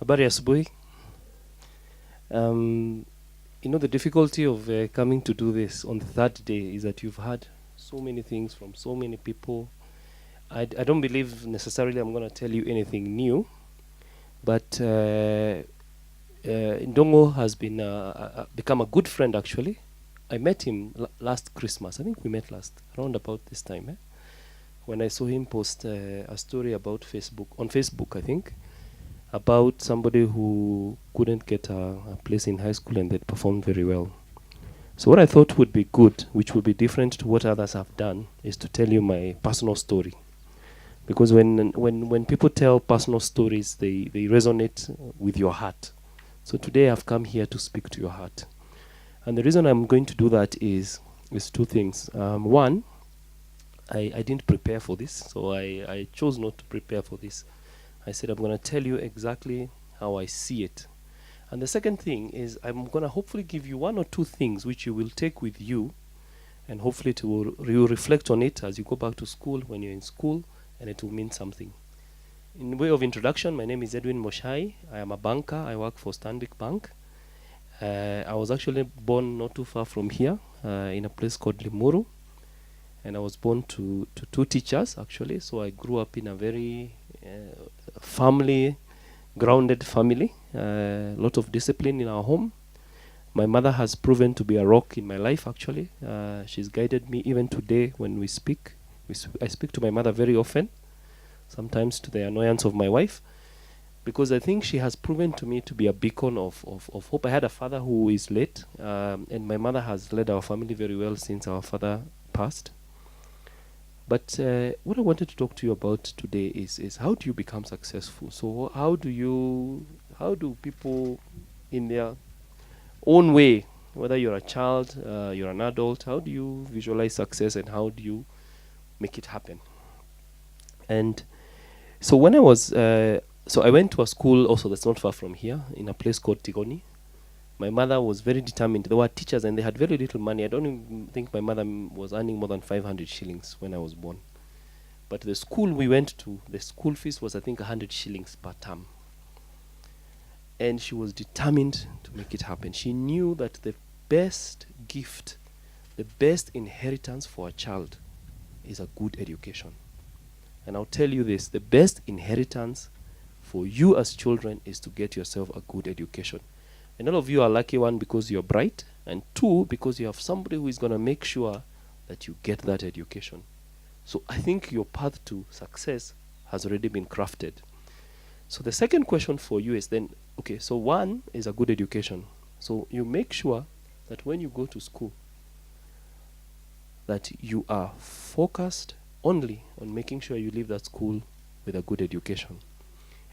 Habari asubuhi. The difficulty of coming to do this on the third day is that you've heard so many things from so many people. I don't believe necessarily I'm going to tell you anything new, but Ndongo has been become a good friend actually. I met him last Christmas. I think we met around about this time, when I saw him post a story about on Facebook, I think, about somebody who couldn't get a place in high school and they performed very well. So what I thought would be good, which would be different to what others have done, is to tell you my personal story. Because when people tell personal stories, they resonate with your heart. So today I've come here to speak to your heart. And the reason I'm going to do that is two things. One, I didn't prepare for this, so I chose not to prepare for this. I said I'm going to tell you exactly how I see it. And the second thing is I'm going to hopefully give you one or two things which you will take with you, and hopefully you reflect on it as you go back to school, when you're in school, and it will mean something. In way of introduction, my name is Edwin Mucai. I am a banker. I work for Stanbic Bank. I was actually born not too far from here, in a place called Limuru. And I was born to two teachers, actually. So I grew up in a very grounded family. A lot of discipline in our home. My mother has proven to be a rock in my life, actually. She's guided me even today when we speak. I speak to my mother very often, sometimes to the annoyance of my wife, because I think she has proven to me to be a beacon of hope. I had a father who is late, and my mother has led our family very well since our father passed. But what I wanted to talk to you about today is how do you become successful? So how do people in their own way, whether you're a child, you're an adult, how do you visualize success and how do you make it happen? And so when I was, I went to a school also that's not far from here, in a place called Tigoni. My mother was very determined. They were teachers and they had very little money. I don't even think my mother was earning more than 500 shillings when I was born. But the school we went to, the school fees was I think 100 shillings per term. And she was determined to make it happen. She knew that the best gift, the best inheritance for a child is a good education. And I'll tell you this, the best inheritance for you as children is to get yourself a good education. And all of you are lucky, one, because you're bright, and two, because you have somebody who is going to make sure that you get that education. So I think your path to success has already been crafted. So the second question for you is then, okay, so one is a good education. So you make sure that when you go to school, that you are focused only on making sure you leave that school with a good education.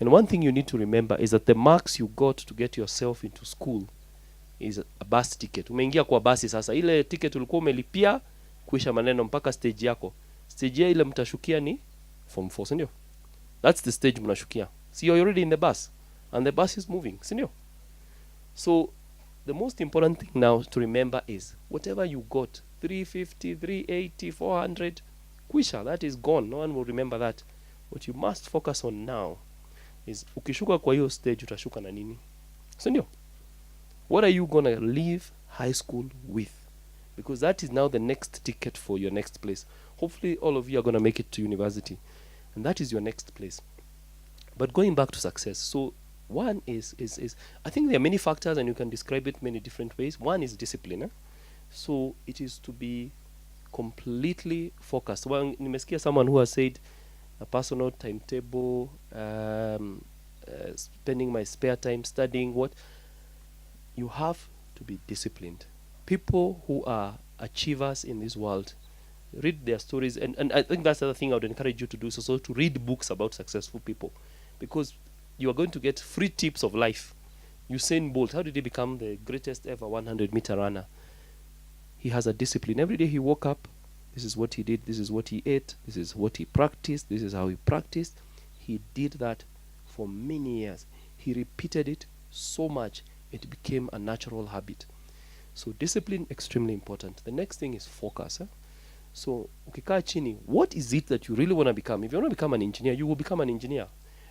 And one thing you need to remember is that the marks you got to get yourself into school is a bus ticket. Umeingia kwa basi sasa. Ile ticket ulikuwa umelipia kuisha maneno mpaka stage yako. Stage ya ile mtashukia ni form 4, si ndio? That's the stage mnashukia. See, you're already in the bus and the bus is moving, si ndio? So the most important thing now to remember is whatever you got, 350, 380, 400, kuisha, that is gone. No one will remember that. What you must focus on now is ukishuka kwa hiyo stage utashuka na nini? Si ndio? What are you gonna leave high school with? Because that is now the next ticket for your next place. Hopefully all of you are gonna make it to university. And that is your next place. But going back to success, so one is I think there are many factors and you can describe it many different ways. One is discipline. So it is to be completely focused. Well, nimesikia someone who has said a personal timetable, spending my spare time studying. What you have to be disciplined. People who are achievers in this world, read their stories, and I think that's the other thing I would encourage you to do is also to read books about successful people, because you are going to get free tips of life. Usain Bolt, how did he become the greatest ever 100-meter runner? He has a discipline. Every day he woke up, this is what he did, this is what he ate, this is what he practiced, this is how he practiced. He did that for many years. He repeated it so much, it became a natural habit. So discipline, extremely important. The next thing is focus. So ukikaa chini, what is it that you really want to become? If you want to become an engineer, you will become an engineer.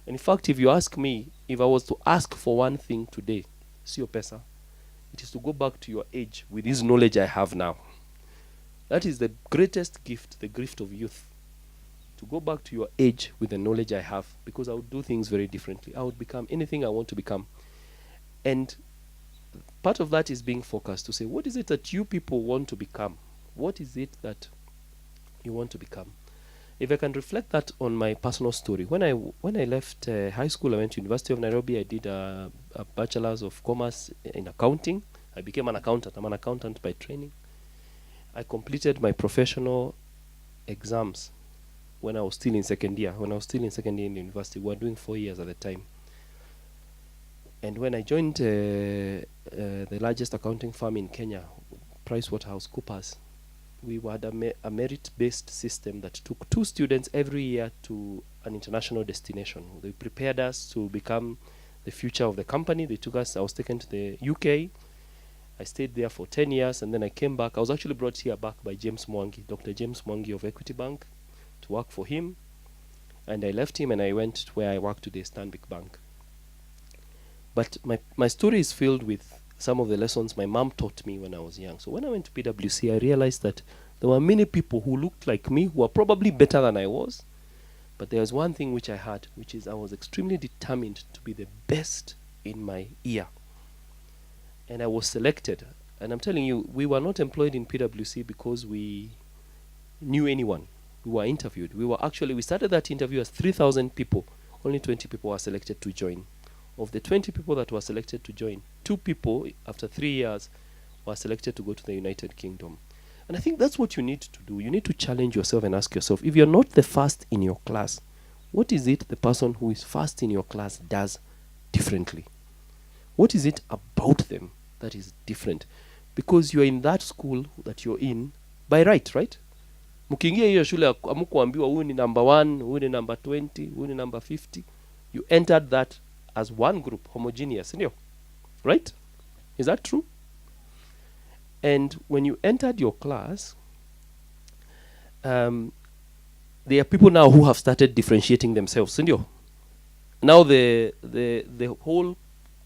And in fact, if you ask me, if I was to ask for one thing today, Sio Pesa, it is to go back to your age with this knowledge I have now. That is the greatest gift, the gift of youth. To go back to your age with the knowledge I have, because I would do things very differently. I would become anything I want to become. And part of that is being focused to say, what is it that you people want to become? What is it that you want to become? If I can reflect that on my personal story, when I left high school, I went to University of Nairobi. I did a Bachelor's of Commerce in accounting. I became an accountant. I'm an accountant by training. I completed my professional exams when I was still in second year. When I was still in second year in university, we were doing 4 years at the time. And when I joined the largest accounting firm in Kenya, PricewaterhouseCoopers, we had a merit-based system that took 2 students every year to an international destination. They prepared us to become the future of the company. They took us, I was taken to the UK. I stayed there for 10 years, and then I came back. I was actually brought here back by James Mwangi, Dr. James Mwangi of Equity Bank, to work for him. And I left him and I went to where I work today, Stanbic Bank. But my story is filled with some of the lessons my mom taught me when I was young. So when I went to PwC, I realized that there were many people who looked like me, who were probably better than I was. But there was one thing which I had, which is I was extremely determined to be the best in my year. And I was selected. And I'm telling you, we were not employed in PwC because we knew anyone. We were interviewed. We started that interview as 3,000 people. Only 20 people were selected to join. Of the 20 people that were selected to join, 2 people, after 3 years, were selected to go to the United Kingdom. And I think that's what you need to do. You need to challenge yourself and ask yourself, if you're not the first in your class, what is it the person who is first in your class does differently? What is it about them that is different? Because you're in that school that you're in by right, right? Mkiingia hiyo shule amukuambiwa huyu ni number 1, huyu ni number 20, huyu ni number 50. You entered that as one group, homogeneous, right? Is that true? And when you entered your class, there are people now who have started differentiating themselves, Now the whole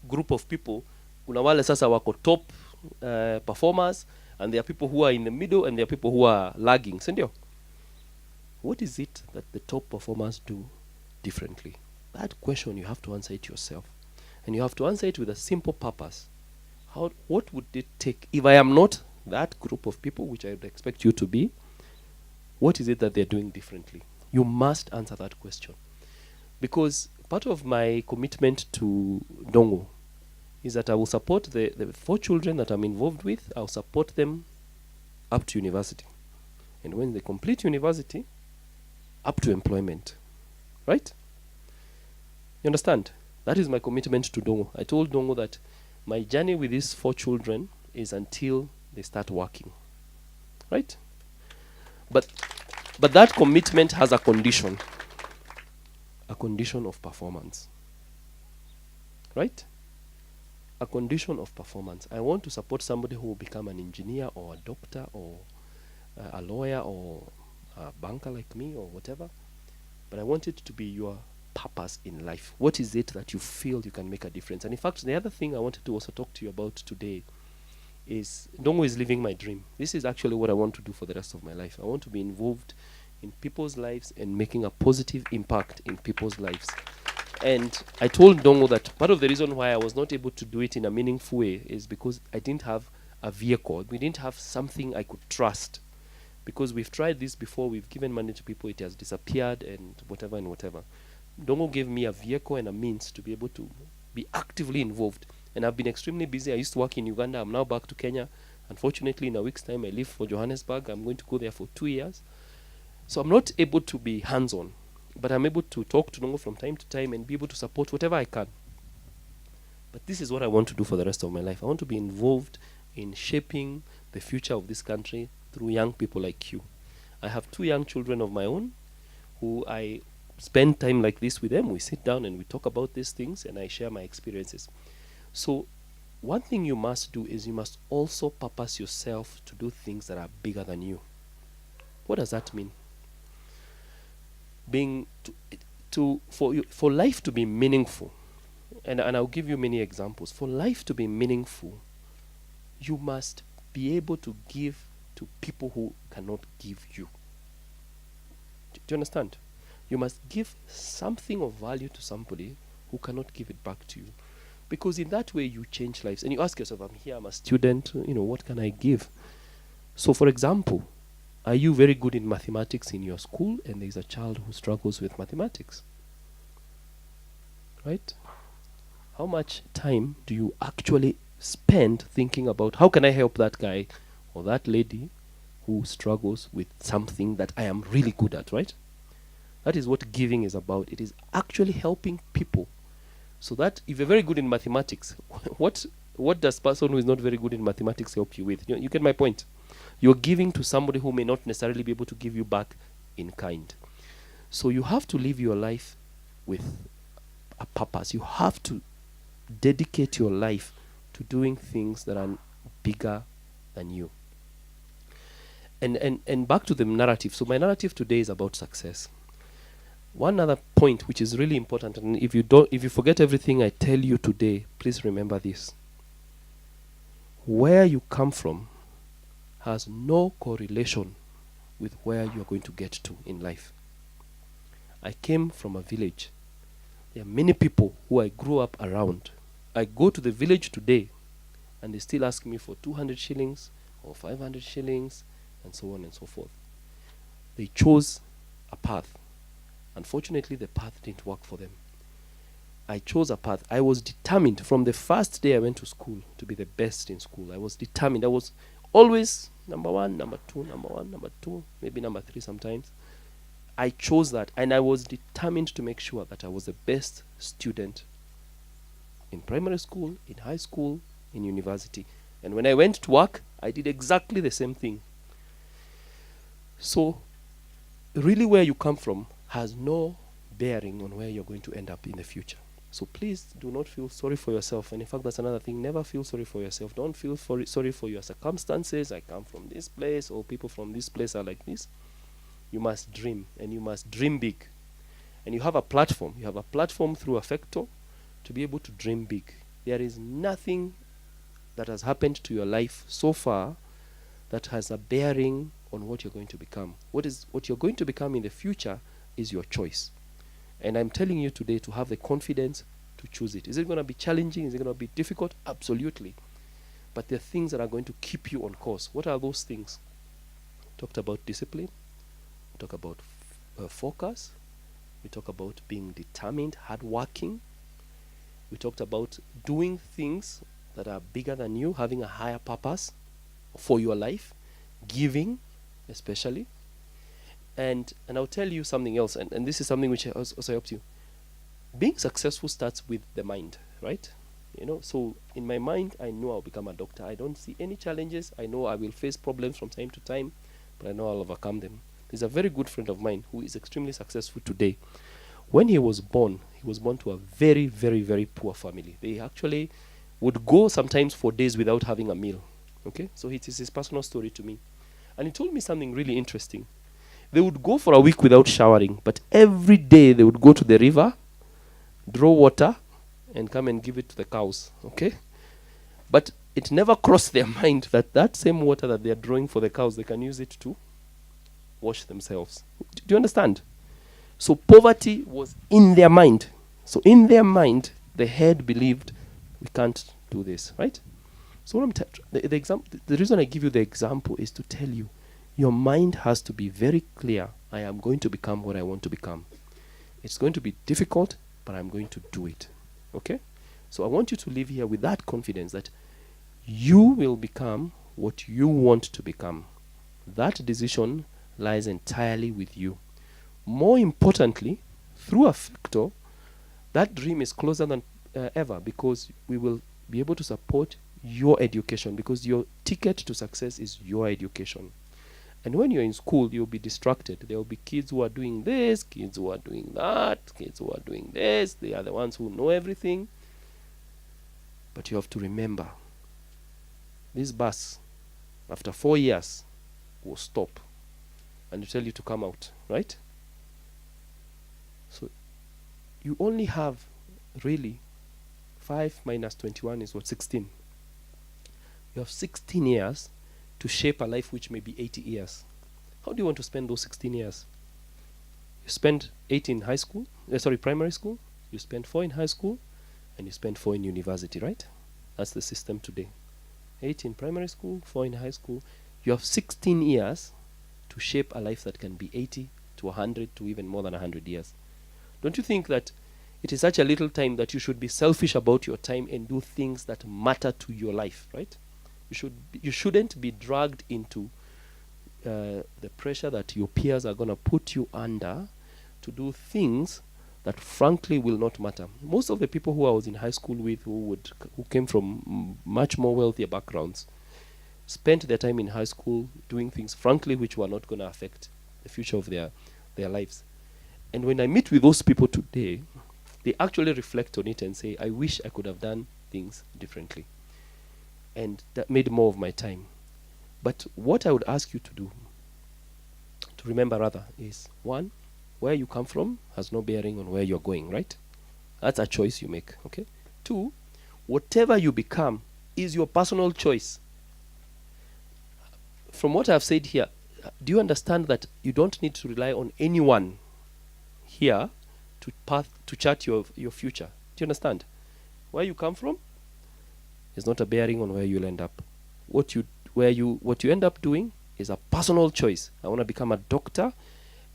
group of people, kuna wale sasa wako top performers, and there are people who are in the middle, and there are people who are lagging, What is it that the top performers do differently? That question, you have to answer it yourself. And you have to answer it with a simple purpose. What would it take if I am not that group of people, which I would expect you to be? What is it that they're doing differently? You must answer that question. Because part of my commitment to Dongo is that I will support the 4 children that I'm involved with. I'll support them up to university. And when they complete university, up to employment. Right? You understand? That is my commitment to Dongo. I told Dongo that my journey with these 4 children is until they start working. Right? But that commitment has a condition. A condition of performance. Right? A condition of performance. I want to support somebody who will become an engineer or a doctor or a lawyer or a banker like me or whatever. But I want it to be your purpose in life. What is it that you feel you can make a difference? And in fact, the other thing I wanted to also talk to you about today is Dongo is living my dream. This is actually what I want to do for the rest of my life. I want to be involved in people's lives and making a positive impact in people's lives. And I told Dongo that part of the reason why I was not able to do it in a meaningful way is because I didn't have a vehicle. We didn't have something I could trust. Because we've tried this before, we've given money to people, it has disappeared and whatever and whatever. Dongo gave me a vehicle and a means to be able to be actively involved. And I've been extremely busy. I used to work in Uganda. I'm now back to Kenya. Unfortunately, in a week's time, I leave for Johannesburg. I'm going to go there for 2 years. So I'm not able to be hands-on. But I'm able to talk to Dongo from time to time and be able to support whatever I can. But this is what I want to do for the rest of my life. I want to be involved in shaping the future of this country through young people like you. I have 2 young children of my own who I spend time like this with them. We sit down and we talk about these things and I share my experiences. So one thing you must do is you must also purpose yourself to do things that are bigger than you. What does that mean? for life to be meaningful, and I'll give you many examples. For life to be meaningful, you must be able to give to people who cannot give you. Do you understand? You must give something of value to somebody who cannot give it back to you. Because in that way you change lives. And you ask yourself, I'm here, I'm a student, what can I give? So for example, are you very good in mathematics in your school and there's a child who struggles with mathematics? Right? How much time do you actually spend thinking about how can I help that guy or that lady who struggles with something that I am really good at, right? That is what giving is about. It is actually helping people. So that if you're very good in mathematics, what does person who is not very good in mathematics help you with? You get my point. You're giving to somebody who may not necessarily be able to give you back in kind. So you have to live your life with a purpose. You have to dedicate your life to doing things that are bigger than you. And back to the narrative. So my narrative today is about success. One other point which is really important, and if you forget everything I tell you today, please remember this. Where you come from has no correlation with where you're going to get to in life. I came from a village. There are many people who I grew up around. I go to the village today and they still ask me for 200 shillings or 500 shillings and so on and so forth. They chose a path. Unfortunately, the path didn't work for them. I chose a path. I was determined from the first day I went to school to be the best in school. I was determined. I was always number one, number two, maybe number three sometimes. I chose that, and I was determined to make sure that I was the best student in primary school, in high school, in university. And when I went to work, I did exactly the same thing. So, really where you come from has no bearing on where you're going to end up in the future. So please do not feel sorry for yourself. And in fact, that's another thing. Never feel sorry for yourself. Don't feel sorry for your circumstances. I come from this place, or people from this place are like this. You must dream, and you must dream big. And you have a platform. You have a platform through Affecto to be able to dream big. There is nothing that has happened to your life so far that has a bearing on what you're going to become. What you're going to become in the future is your choice. And I'm telling you today to have the confidence to choose it. Is it going to be challenging? Is it going to be difficult? Absolutely. But there are things that are going to keep you on course. What are those things? We talked about discipline. We talk about focus. We talk about being determined, hardworking. We talked about doing things that are bigger than you, having a higher purpose for your life, giving especially. And I'll tell you something else, and this is something which also helps you. Being successful starts with the mind, right? So in my mind, I know I'll become a doctor. I don't see any challenges. I know I will face problems from time to time, but I know I'll overcome them. There's a very good friend of mine who is extremely successful today. When he was born to a very, very, very poor family. They actually would go sometimes for days without having a meal. Okay? So it is his personal story to me. And he told me something really interesting. They would go for a week without showering, but every day they would go to the river, draw water, and come and give it to the cows. Okay? But it never crossed their mind that that same water that they are drawing for the cows, they can use it to wash themselves. Do you understand? So poverty was in their mind. So in their mind, the head believed we can't do this, right? So what the reason I give you the example is to tell you, your mind has to be very clear. I am going to become what I want to become. It's going to be difficult, but I'm going to do it. Okay? So I want you to live here with that confidence that you will become what you want to become. That decision lies entirely with you. More importantly, through Affecto, that dream is closer than ever, because we will be able to support your education, because your ticket to success is your education. And when you're in school, you'll be distracted. There will be kids who are doing this, kids who are doing that, kids who are doing this. They are the ones who know everything. But you have to remember, this bus, after 4 years, will stop and tell you to come out, right? So you only have really 5 minus 21 is what, 16. You have 16 years to shape a life which may be 80 years. How do you want to spend those 16 years? You spend 8 in high school, primary school, you spend 4 in high school, and you spend 4 in university, right? That's the system today. 8 in primary school, 4 in high school. You have 16 years to shape a life that can be 80 to 100 to even more than 100 years. Don't you think that it is such a little time that you should be selfish about your time and do things that matter to your life, right? You shouldn't be dragged into the pressure that your peers are going to put you under to do things that frankly will not matter. Most of the people who I was in high school with who came from much more wealthier backgrounds spent their time in high school doing things frankly which were not going to affect the future of their lives. And when I meet with those people today, they actually reflect on it and say, I wish I could have done things differently. And that made more of my time. But what I would ask you to do, to remember rather, is 1, where you come from has no bearing on where you're going, right? That's a choice you make, okay? 2, whatever you become is your personal choice. From what I've said here, do you understand that you don't need to rely on anyone here to chart your future? Do you understand? Where you come from is not a bearing on where you'll end up. What you end up doing is a personal choice. I want to become a doctor.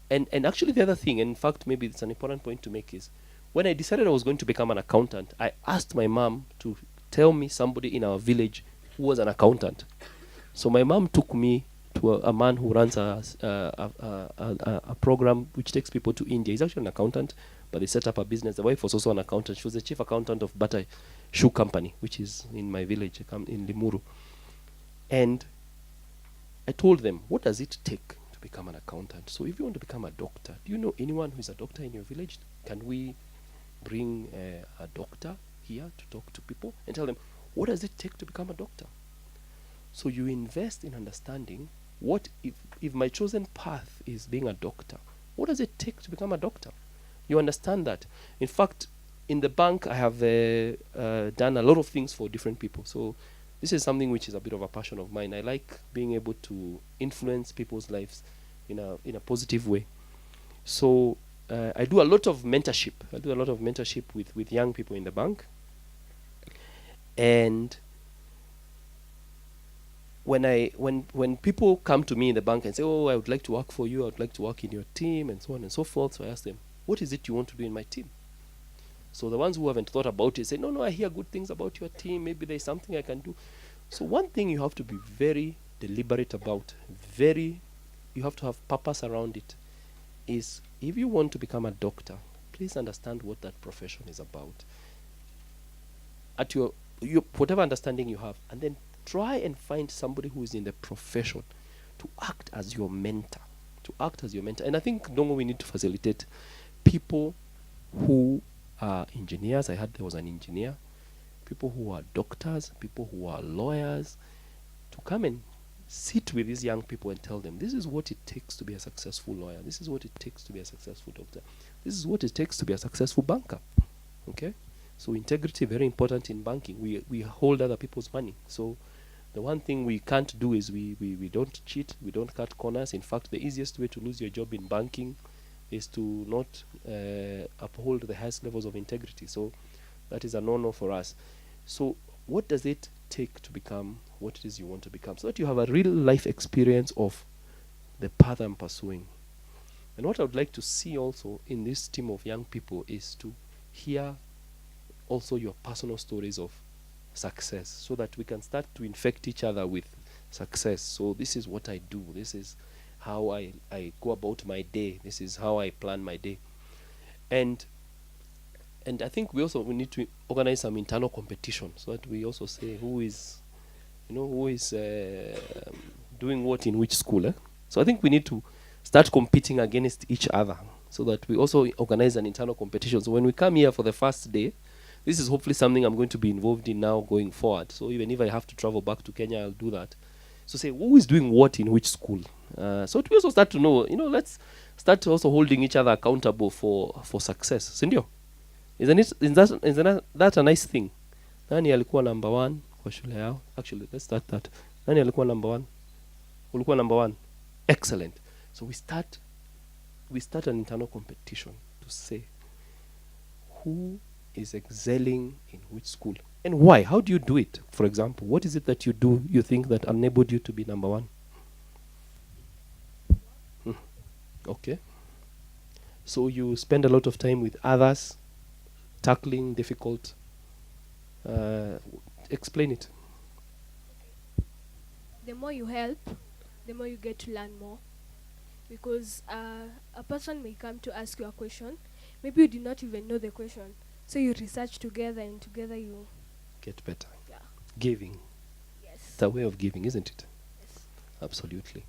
And actually the other thing, and in fact maybe it's an important point to make, is when I decided I was going to become an accountant, I asked my mom to tell me somebody in our village who was an accountant. So my mom took me to a man who runs a program which takes people to India. He's actually an accountant, but they set up a business. The wife was also an accountant. She was the chief accountant of Bata Shoe Company, which is in my village, in Limuru. And I told them, what does it take to become an accountant? So if you want to become a doctor, do you know anyone who is a doctor in your village? Can we bring a doctor here to talk to people? And tell them, what does it take to become a doctor? So you invest in understanding what if my chosen path is being a doctor, what does it take to become a doctor? You understand that. In fact, in the bank, I have done a lot of things for different people. So this is something which is a bit of a passion of mine. I like being able to influence people's lives in a positive way. So I do a lot of mentorship. I do a lot of mentorship with young people in the bank. And when people come to me in the bank and say, oh, I would like to work for you, I would like to work in your team, and so on and so forth, so I ask them, what is it you want to do in my team? So the ones who haven't thought about it say, no, I hear good things about your team, maybe there's something I can do. So one thing you have to be very deliberate about, you have to have purpose around it, is if you want to become a doctor, please understand what that profession is about. At your whatever understanding you have, and then try and find somebody who is in the profession to act as your mentor. And I think we need to facilitate people who are engineers. There was an engineer, people who are doctors, people who are lawyers, to come and sit with these young people and tell them, this is what it takes to be a successful lawyer. This is what it takes to be a successful doctor. This is what it takes to be a successful banker. Okay? So integrity, very important in banking. We hold other people's money. So the one thing we can't do is we don't cheat, we don't cut corners. In fact, the easiest way to lose your job in banking is to not uphold the highest levels of integrity. So that is a no-no for us. So what does it take to become what it is you want to become? So that you have a real life experience of the path I'm pursuing. And what I would like to see also in this team of young people is to hear also your personal stories of success, so that we can start to infect each other with success. So this is what I do. This is how I go about my day. This is how I plan my day. And I think we need to organize some internal competition, so that we also say who is doing what in which school. So I think we need to start competing against each other, so that we also organize an internal competition. So when we come here for the first day, this is hopefully something I'm going to be involved in now going forward. So even if I have to travel back to Kenya, I'll do that. So say, who is doing what in which school? So we also start to know, let's start also holding each other accountable for success. Sindio? Isn't that a nice thing? Nani alikuwa number one kwa shule yao? Actually, let's start that. Nani alikuwa number one? Ulikuwa number one. Excellent. So we start an internal competition to say who is excelling in which school and why. How do you do it? For example, what is it that you do you think that enabled you to be number one? Okay. So you spend a lot of time with others, tackling difficult. Explain it. The more you help, the more you get to learn more. Because a person may come to ask you a question, maybe you did not even know the question. So you research together, and together you Get better. yeah. Giving. Yes. It's a way of giving, isn't it? Yes. Absolutely.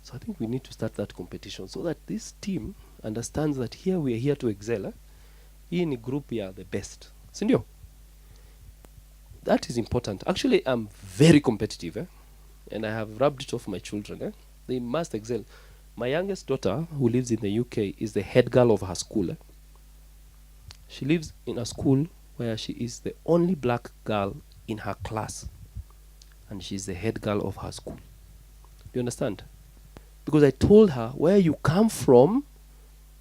So I think we need to start that competition so that this team understands that here we are here to excel. Hii ni group ya the best. Sindio? That is important. Actually, I'm very competitive. And I have rubbed it off my children. They must excel. My youngest daughter, who lives in the UK, is the head girl of her school. She lives in a school where she is the only black girl in her class. And she's the head girl of her school. Do you understand? Because I told her where you come from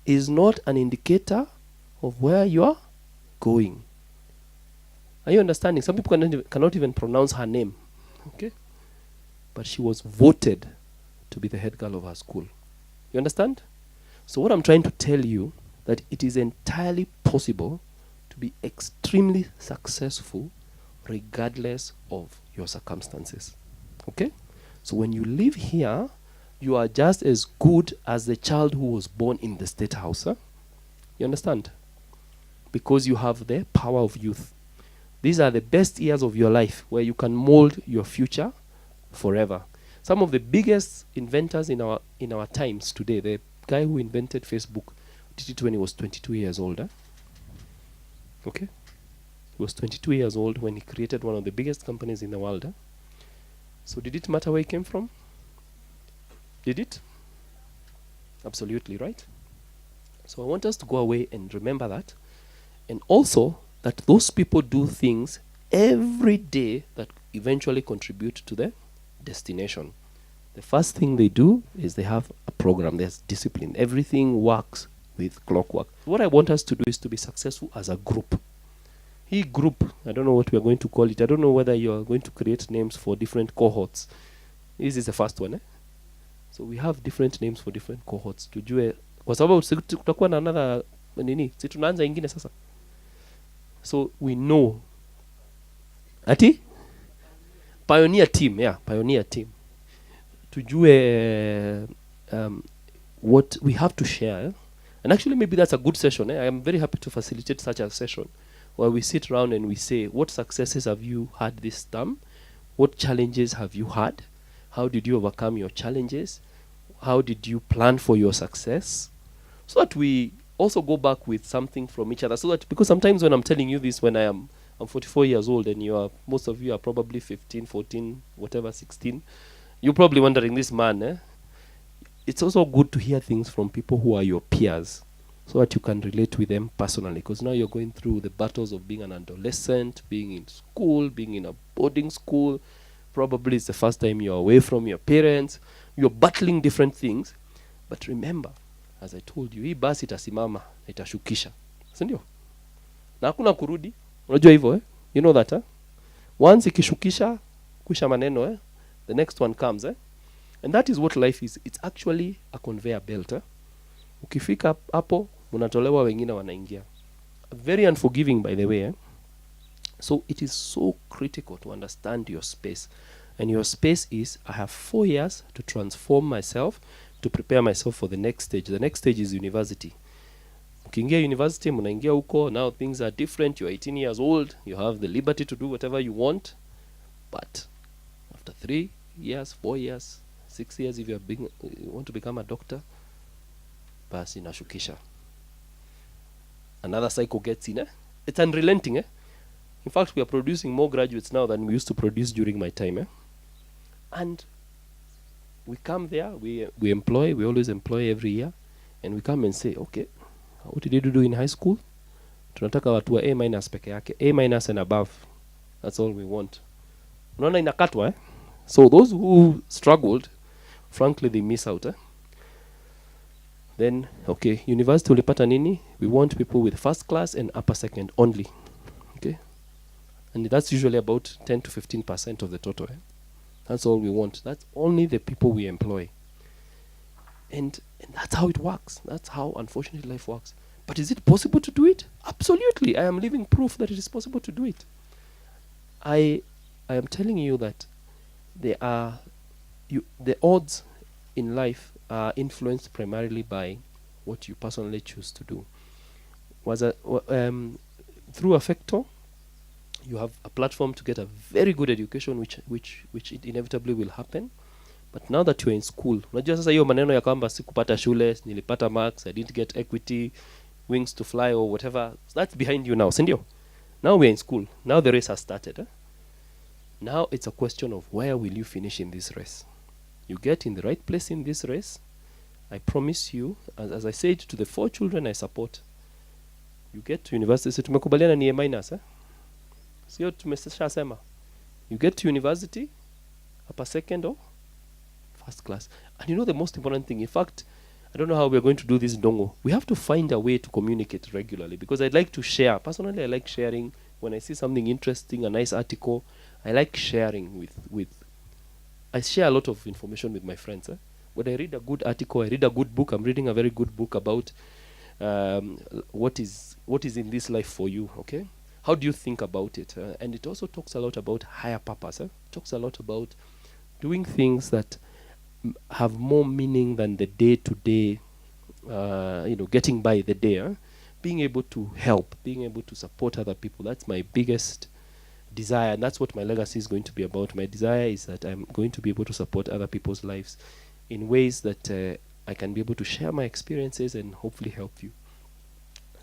is not an indicator of where you are going. Are you understanding? Some people cannot even pronounce her name. Okay? But she was voted to be the head girl of her school. You understand? So what I'm trying to tell you, that it is entirely possible to be extremely successful regardless of your circumstances. Okay? So when you live here, you are just as good as the child who was born in the state house. You understand? Because you have the power of youth. These are the best years of your life where you can mold your future forever. Some of the biggest inventors in our times today, the guy who invented Facebook did it when he was 22 years old. Okay? He was 22 years old when he created one of the biggest companies in the world. So did it matter where he came from? Did it? Absolutely, right? So I want us to go away and remember that. And also that those people do things every day that eventually contribute to the destination. The first thing they do is they have a program. There's discipline. Everything works with clockwork. What I want us to do is to be successful as a group. He group, I don't know what we are going to call it. I don't know whether you are going to create names for different cohorts. This is the first one. So we have different names for different cohorts. Tujue kwa sababu tutakuwa na another nini? Si tunaanza ingine sasa. So we know. Ati? Pioneer team, pioneer team. Tujue what we have to share. And actually maybe that's a good session. I am very happy to facilitate such a session where we sit around and we say, what successes have you had this term? What challenges have you had? How did you overcome your challenges? How did you plan for your success? So that we also go back with something from each other. So that, because sometimes when I'm telling you this, when I'm 44 years old and most of you are probably 15, 14, whatever, 16, you're probably wondering, this man, it's also good to hear things from people who are your peers so that you can relate with them personally, because now you're going through the battles of being an adolescent, being in school, being in a boarding school. Probably it's the first time you're away from your parents. You're battling different things. But remember, as I told you, hii basi itasimama, itashukisha. Sindio? Na hakuna kurudi. Unajua hivyo, You know that, Once ikishukisha, kusha maneno, the next one comes, And that is what life is. It's actually a conveyor belt, Ukifika hapo, unatolewa wengine wanaingia. Very unforgiving, by the way, So it is so critical to understand your space. And your space is, I have 4 years to transform myself, to prepare myself for the next stage. The next stage is university. Ukiingia university, munaingia huko, now things are different. You're 18 years old. You have the liberty to do whatever you want. But after 3 years, 4 years, 6 years, if you want to become a doctor, basi inashukisha. Another cycle gets in. It's unrelenting. In fact, we are producing more graduates now than we used to produce during my time. And we come there, we always employ every year, and we come and say, okay, what did you do in high school? tunataka watu wa A- peke yake, A- and above. That's all we want. Unaona inakatwa eh? So those who struggled, frankly they miss out eh? Then okay, university ulipata nini? We want people with first class and upper second only. Okay? And that's usually about 10 to 15% of the total. Eh? That's all we want. That's only the people we employ. And that's how it works. That's how, unfortunately, life works. But is it possible to do it? Absolutely. I am living proof that it is possible to do it. I am telling you that there are the odds in life are influenced primarily by what you personally choose to do. Through Affecto, you have a platform to get a very good education, which it inevitably will happen. But now that you're in school, unajua sasa hiyo maneno ya kwamba sikupata shule, nilipata marks, I didn't get equity, wings to fly or whatever, that's behind you now, sindio? Now we're in school. Now the race has started. Eh? Now it's a question of where will you finish in this race. You get in the right place in this race, I promise you, as I said to the 4 children I support, you get to university. So tumekubaliana ni A-, eh? Sio tumeshasema. You get to university, upper second or first class. And you know the most important thing, in fact, I don't know how we're going to do this, Dongo. We have to find a way to communicate regularly, because I'd like to share. Personally, I like sharing. When I see something interesting, a nice article, I like sharing with I share a lot of information with my friends. Eh? When I read a good article, I read a good book. I'm reading a very good book about what is in this life for you, okay? How do you think about it? And it also talks a lot about higher purpose. It talks a lot about doing things that have more meaning than the day-to-day, getting by the day. Being able to help, being able to support other people. That's my biggest desire, and that's what my legacy is going to be about. My desire is that I'm going to be able to support other people's lives in ways that I can be able to share my experiences and hopefully help you.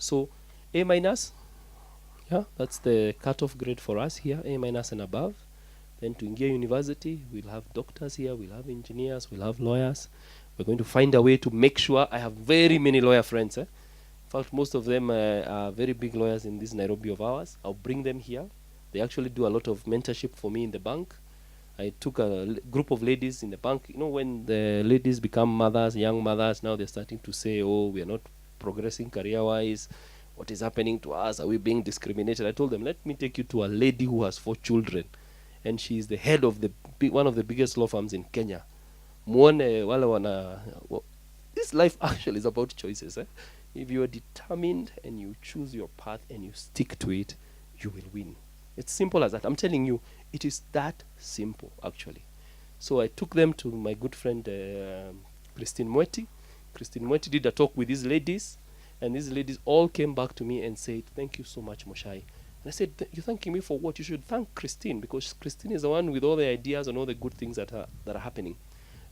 So A-, yeah, that's the cutoff grade for us here, A- and above. Then to Ingia University, we'll have doctors here, we'll have engineers, we'll have lawyers. We're going to find a way to make sure I have very many lawyer friends. In fact, most of them are very big lawyers in this Nairobi of ours. I'll bring them here. They actually do a lot of mentorship for me in the bank. I took a group of ladies in the bank. You know, when the ladies become mothers, young mothers, now they're starting to say, oh, we are not progressing career-wise. What is happening to us? Are we being discriminated? I told them, let me take you to a lady who has 4 children. And she is the head of one of the biggest law firms in Kenya. This life actually is about choices. If you are determined and you choose your path and you stick to it, you will win. It's simple as that. I'm telling you, it is that simple, actually. So I took them to my good friend, Christine Mweti. Christine Mweti did a talk with these ladies, and these ladies all came back to me and said, thank you so much, Mucai. And I said, you're thanking me for what? You should thank Christine, because Christine is the one with all the ideas and all the good things that are happening.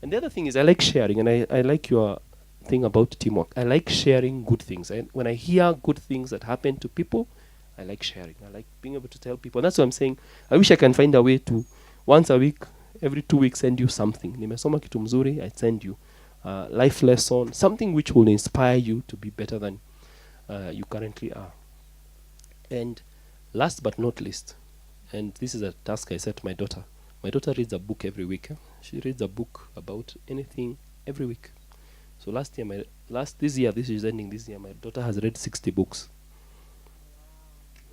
And the other thing is I like sharing, and I like your thing about teamwork. I like sharing good things. And when I hear good things that happen to people, I like sharing. I like being able to tell people. And that's what I'm saying. I wish I can find a way to, once a week, every 2 weeks, send you something. Nimesoma kitu mzuri, I send you a life lesson, something which will inspire you to be better than you currently are. And last but not least, and this is a task I set my daughter. My daughter reads a book every week. She reads a book about anything every week. So this is ending this year, my daughter has read 60 books.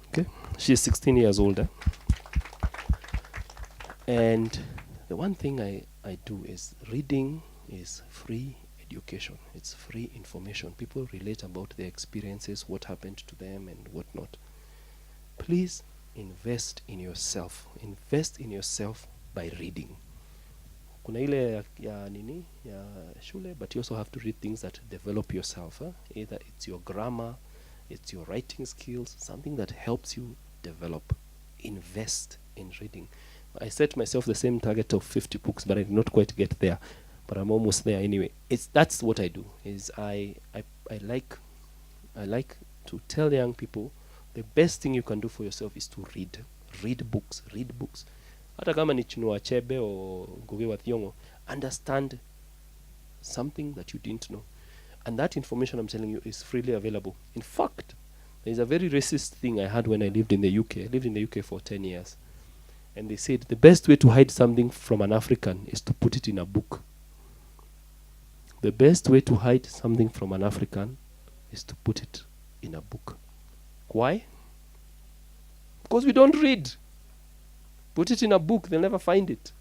Okay, she's 16 years old. And the one thing I do is reading is free education. It's free information. People relate about their experiences, what happened to them and whatnot. Please invest in yourself. Invest in yourself by reading. Kuna ile ya nini ya shule, but you also have to read things that develop yourself. Either it's your grammar, it's your writing skills, something that helps you develop. Invest in reading. I set myself the same target of 50 books, but I did not quite get there. But I'm almost there anyway. That's what I do. Is I like to tell young people the best thing you can do for yourself is to read. Read books. Read books. Hata kama ni Chinua Achebe or Ngugi wa Thiong'o, understand something that you didn't know. And that information I'm telling you is freely available. In fact, There's a very racist thing I had when I lived in the UK. I lived in the UK for 10 years. And they said the best way to hide something from an African is to put it in a book. The best way to hide something from an African is to put it in a book. Why? Because we don't read. Put it in a book, they'll never find it.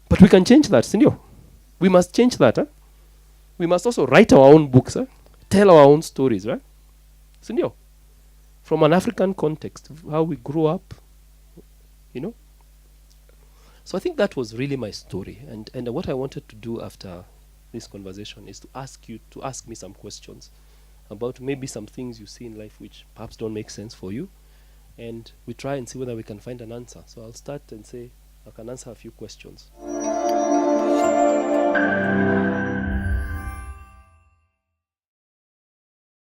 But we can change that, senor. We must change that. Huh? We must also write our own books, huh? Tell our own stories, right? Senor. From an African context, how we grew up, you know. So I think that was really my story. And what I wanted to do after this conversation is to ask me some questions about maybe some things you see in life which perhaps don't make sense for you. And we try and see whether we can find an answer. So I'll start and say I can answer a few questions.